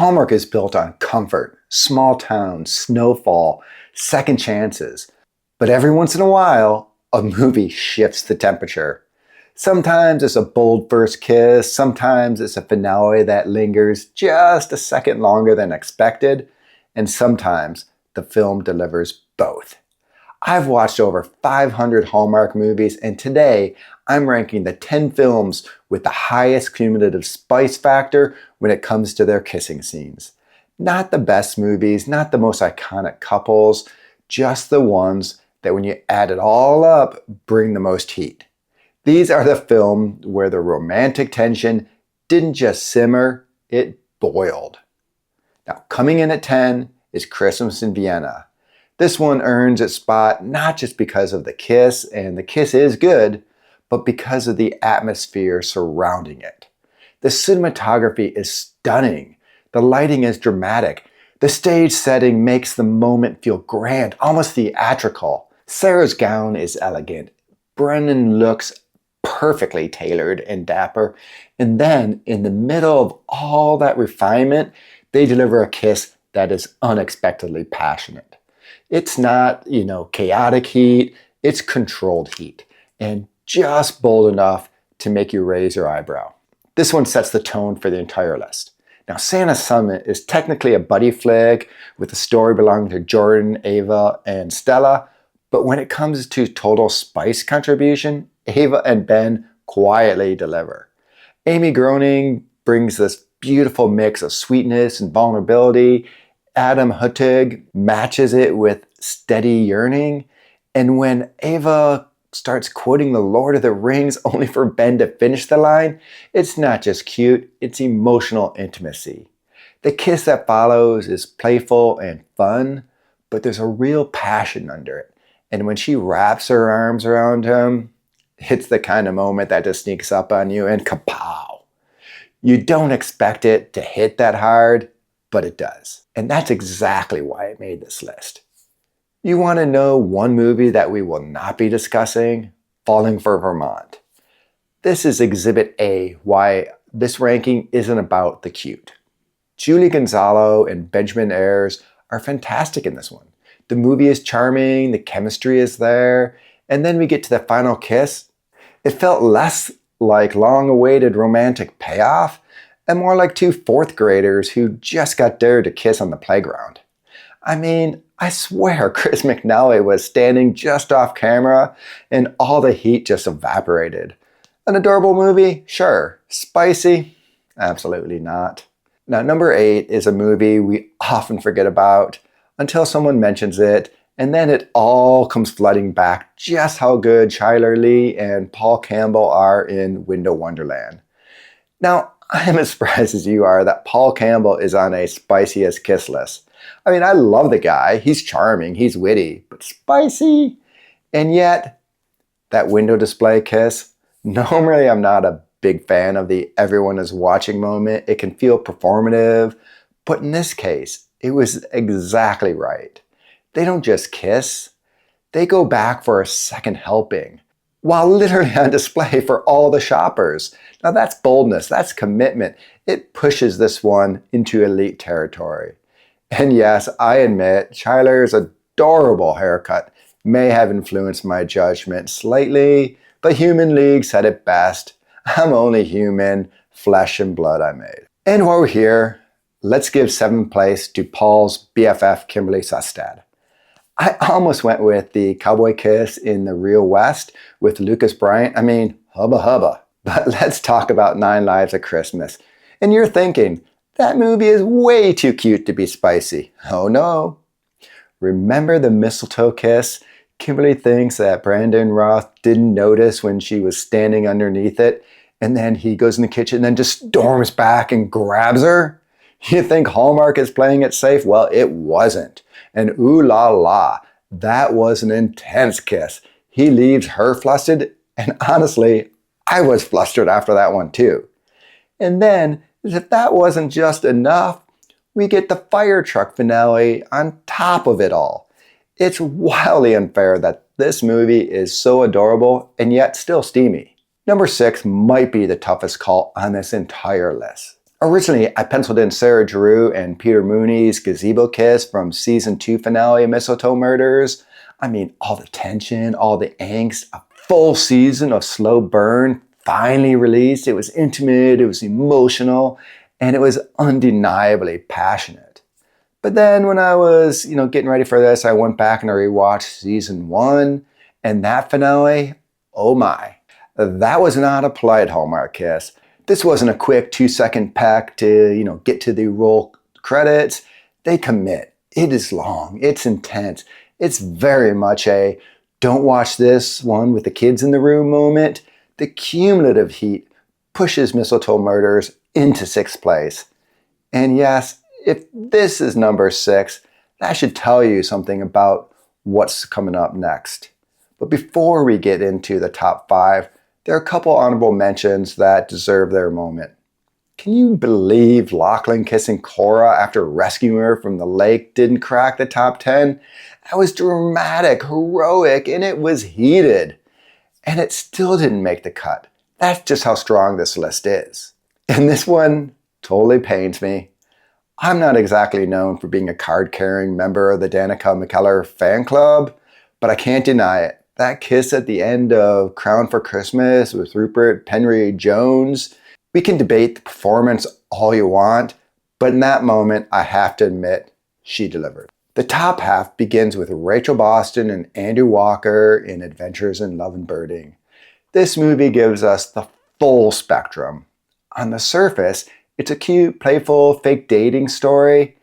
Hallmark is built on comfort, small towns, snowfall, second chances. But every once in a while, a movie shifts the temperature. Sometimes it's a bold first kiss, sometimes it's a finale that lingers just a second longer than expected, and sometimes the film delivers both. I've watched over 500 Hallmark movies, and today I'm ranking the 10 films with the highest cumulative spice factor when it comes to their kissing scenes. Not the best movies, not the most iconic couples, just the ones that when you add it all up, bring the most heat. These are the films where the romantic tension didn't just simmer, it boiled. Now, coming in at 10 is Christmas in Vienna. This one earns its spot not just because of the kiss, and the kiss is good, but because of the atmosphere surrounding it. The cinematography is stunning. The lighting is dramatic. The stage setting makes the moment feel grand, almost theatrical. Sarah's gown is elegant. Brennan looks perfectly tailored and dapper. And then, in the middle of all that refinement, they deliver a kiss that is unexpectedly passionate. It's not, chaotic heat, it's controlled heat, and just bold enough to make you raise your eyebrow. This one sets the tone for the entire list. Now, Santa's Summit is technically a buddy flick with a story belonging to Jordan, Ava, and Stella, but when it comes to total spice contribution, Ava and Ben quietly deliver. Amy Groening brings this beautiful mix of sweetness and vulnerability. Adam Huttig matches it with steady yearning. And when Ava starts quoting the Lord of the Rings only for Ben to finish the line, it's not just cute, it's emotional intimacy. The kiss that follows is playful and fun, but there's a real passion under it. And when she wraps her arms around him, it's the kind of moment that just sneaks up on you and kapow. You don't expect it to hit that hard, but it does. And that's exactly why it made this list. You want to know one movie that we will not be discussing? Falling for Vermont. This is Exhibit A, why this ranking isn't about the cute. Julie Gonzalo and Benjamin Ayres are fantastic in this one. The movie is charming, the chemistry is there, and then we get to the final kiss. It felt less like long-awaited romantic payoff and more like two fourth graders who just got dared to kiss on the playground. I mean, I swear Chris McNally was standing just off camera and all the heat just evaporated. An adorable movie? Sure. Spicy? Absolutely not. Now, number 8 is a movie we often forget about until someone mentions it, and then it all comes flooding back just how good Chyler Leigh and Paul Campbell are in Window Wonderland. Now, I am as surprised as you are that Paul Campbell is on a spiciest kiss list. I mean, I love the guy. He's charming, he's witty, but spicy? And yet, that window display kiss, normally I'm not a big fan of the everyone is watching moment. It can feel performative, but in this case, it was exactly right. They don't just kiss, they go back for a second helping, while literally on display for all the shoppers. Now that's boldness, that's commitment. It pushes this one into elite territory. And yes, I admit, Chyler's adorable haircut may have influenced my judgment slightly, but Human League said it best. I'm only human, flesh and blood I made. And while we're here, let's give 7th place to Paul's BFF Kimberly Sustad. I almost went with the cowboy kiss in the Real West with Lucas Bryant. I mean, hubba hubba. But let's talk about 9 Lives of Christmas. And you're thinking, that movie is way too cute to be spicy. Oh no. Remember the mistletoe kiss? Kimberly thinks that Brandon Roth didn't notice when she was standing underneath it, and then he goes in the kitchen and then just storms back and grabs her? You think Hallmark is playing it safe? Well, it wasn't. And ooh la la, that was an intense kiss. He leaves her flustered, and honestly, I was flustered after that one too. And then, as if that wasn't just enough, we get the fire truck finale on top of it all. It's wildly unfair that this movie is so adorable and yet still steamy. Number 6 might be the toughest call on this entire list. Originally, I penciled in Sarah Drew and Peter Mooney's gazebo kiss from season 2 finale of Mistletoe Murders. I mean, all the tension, all the angst, a full season of slow burn finally released. It was intimate, it was emotional, and it was undeniably passionate. But then when I was, getting ready for this, I went back and I rewatched season 1, and that finale, oh my. That was not a polite Hallmark kiss. This wasn't a quick 2-second peck to, get to the roll credits. They commit. It is long. It's intense. It's very much a don't watch this one with the kids in the room moment. The cumulative heat pushes Mistletoe Murders into 6th place. And yes, if this is number 6, that should tell you something about what's coming up next. But before we get into the top 5, there are a couple honorable mentions that deserve their moment. Can you believe Lachlan kissing Cora after rescuing her from the lake didn't crack the top 10? That was dramatic, heroic, and it was heated. And it still didn't make the cut. That's just how strong this list is. And this one totally pains me. I'm not exactly known for being a card-carrying member of the Danica McKellar fan club, but I can't deny it. That kiss at the end of Crown for Christmas with Rupert Penry Jones, we can debate the performance all you want, but in that moment, I have to admit, she delivered. The top half begins with Rachel Boston and Andrew Walker in Adventures in Love and Birding. This movie gives us the full spectrum. On the surface, it's a cute, playful, fake dating story,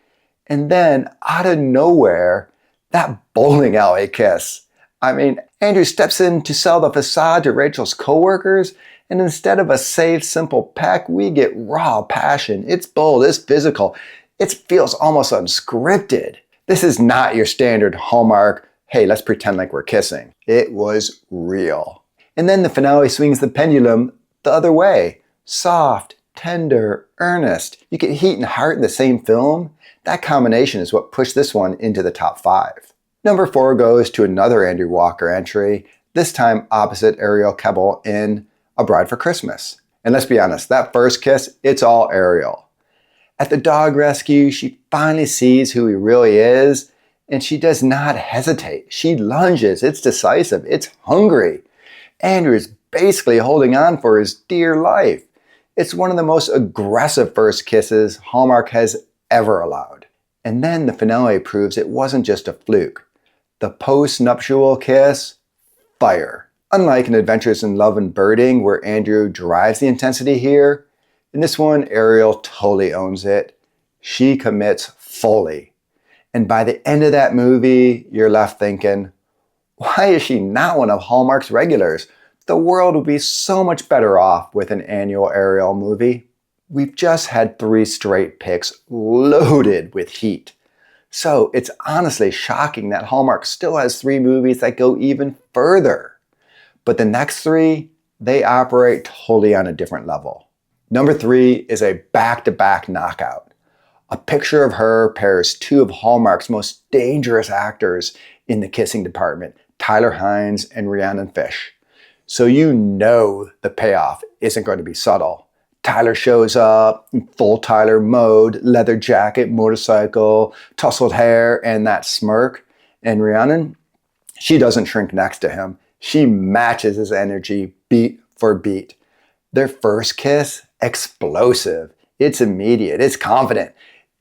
and then out of nowhere, that bowling alley kiss. I mean, Andrew steps in to sell the facade to Rachel's coworkers, and instead of a safe, simple peck, we get raw passion. It's bold, it's physical, it feels almost unscripted. This is not your standard Hallmark, hey, let's pretend like we're kissing. It was real. And then the finale swings the pendulum the other way. Soft, tender, earnest. You get heat and heart in the same film. That combination is what pushed this one into the top 5. Number 4 goes to another Andrew Walker entry, this time opposite Ariel Kebbel in A Bride for Christmas. And let's be honest, that first kiss, it's all Ariel. At the dog rescue, she finally sees who he really is, and she does not hesitate. She lunges, it's decisive, it's hungry. Andrew is basically holding on for his dear life. It's one of the most aggressive first kisses Hallmark has ever allowed. And then the finale proves it wasn't just a fluke. The post-nuptial kiss, fire. Unlike in Adventures in Love and Birding, where Andrew drives the intensity here, in this one, Ariel totally owns it. She commits fully. And by the end of that movie, you're left thinking, why is she not one of Hallmark's regulars? The world would be so much better off with an annual Ariel movie. We've just had 3 straight picks loaded with heat. So it's honestly shocking that Hallmark still has 3 movies that go even further. But the next 3, they operate totally on a different level. Number 3 is a back-to-back knockout. A Picture of Her pairs 2 of Hallmark's most dangerous actors in the kissing department, Tyler Hynes and Rhiannon Fish. So you know the payoff isn't going to be subtle. Tyler shows up in full Tyler mode, leather jacket, motorcycle, tousled hair, and that smirk. And Rhiannon, she doesn't shrink next to him. She matches his energy beat for beat. Their first kiss, explosive. It's immediate. It's confident.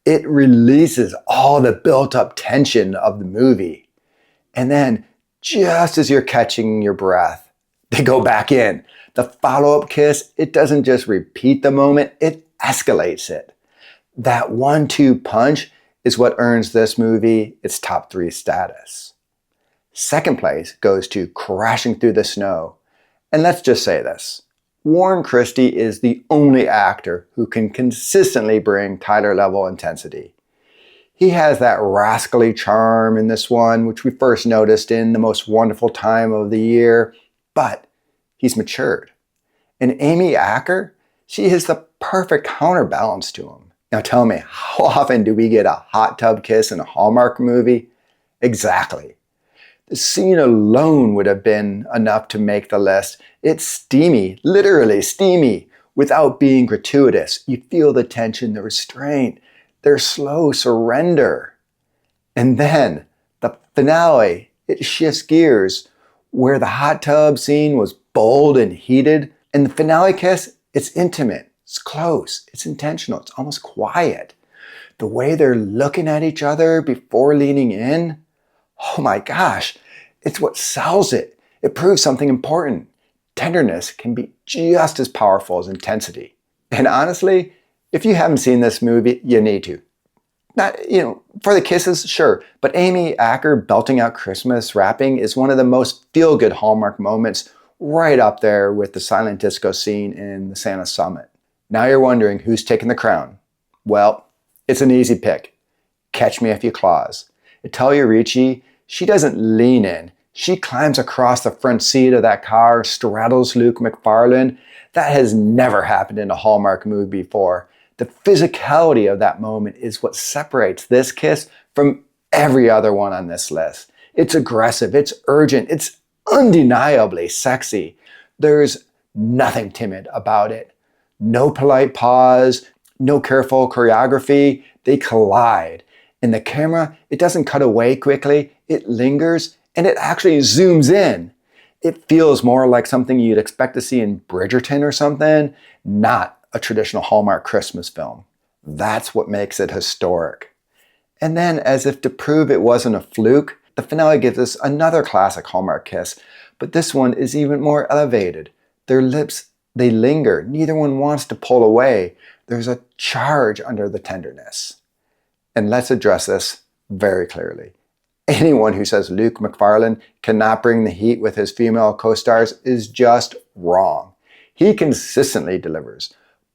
It releases all the built-up tension of the movie. And then, just as you're catching your breath, they go back in. The follow-up kiss, it doesn't just repeat the moment, it escalates it. That 1-2 punch is what earns this movie its top 3 status. Second place goes to Crashing Through the Snow. And let's just say this. Warren Christie is the only actor who can consistently bring Tyler-level intensity. He has that rascally charm in this one, which we first noticed in The Most Wonderful Time of the Year, but he's matured. And Amy Acker, she has the perfect counterbalance to him. Now tell me, how often do we get a hot tub kiss in a Hallmark movie? Exactly. The scene alone would have been enough to make the list. It's steamy, literally steamy. without being gratuitous. You feel the tension, the restraint, their slow surrender. And then the finale, it shifts gears. Where the hot tub scene was bold and heated, and the finale kiss, it's intimate, it's close, it's intentional, it's almost quiet. The way they're looking at each other before leaning in, oh my gosh, it's what sells it. It proves something important. Tenderness can be just as powerful as intensity. And honestly, if you haven't seen this movie, you need to. Not, for the kisses, sure, but Amy Acker belting out Christmas rapping is one of the most feel-good Hallmark moments, right up there with the silent disco scene in the Santa Summit. Now you're wondering who's taking the crown. Well, it's an easy pick. Catch Me If You Claus. Italia Ricci, she doesn't lean in. She climbs across the front seat of that car, straddles Luke McFarlane. That has never happened in a Hallmark movie before. The physicality of that moment is what separates this kiss from every other one on this list. It's aggressive, it's urgent, it's undeniably sexy. There's nothing timid about it. No polite pause, no careful choreography. They collide. And the camera, it doesn't cut away quickly, it lingers, and it actually zooms in. It feels more like something you'd expect to see in Bridgerton or something, not a traditional Hallmark Christmas film. That's what makes it historic. And then, as if to prove it wasn't a fluke, the finale gives us another classic Hallmark kiss, but this one is even more elevated. Their lips, they linger. Neither one wants to pull away. There's a charge under the tenderness. And let's address this very clearly. Anyone who says Luke McFarlane cannot bring the heat with his female co-stars is just wrong. He consistently delivers.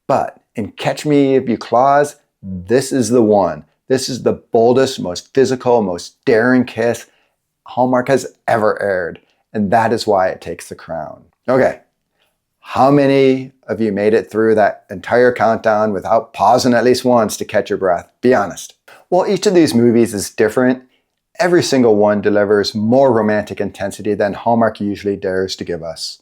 But in Catch Me If You Claus, this is the one. This is the boldest, most physical, most daring kiss Hallmark has ever aired. And that is why it takes the crown. Okay, how many of you made it through that entire countdown without pausing at least once to catch your breath? Be honest. Well, each of these movies is different. Every single one delivers more romantic intensity than Hallmark usually dares to give us.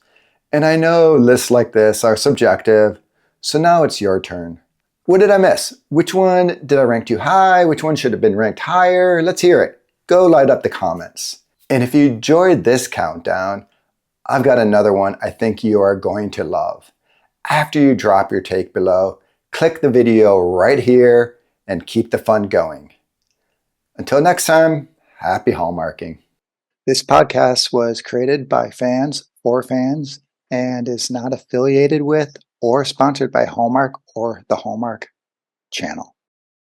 And I know lists like this are subjective, so now it's your turn. What did I miss? Which one did I rank too high? Which one should have been ranked higher? Let's hear it. Go light up the comments. And if you enjoyed this countdown, I've got another one I think you are going to love. After you drop your take below, click the video right here and keep the fun going. Until next time, happy Hallmarking. This podcast was created by fans for fans and is not affiliated with or sponsored by Hallmark or the Hallmark Channel.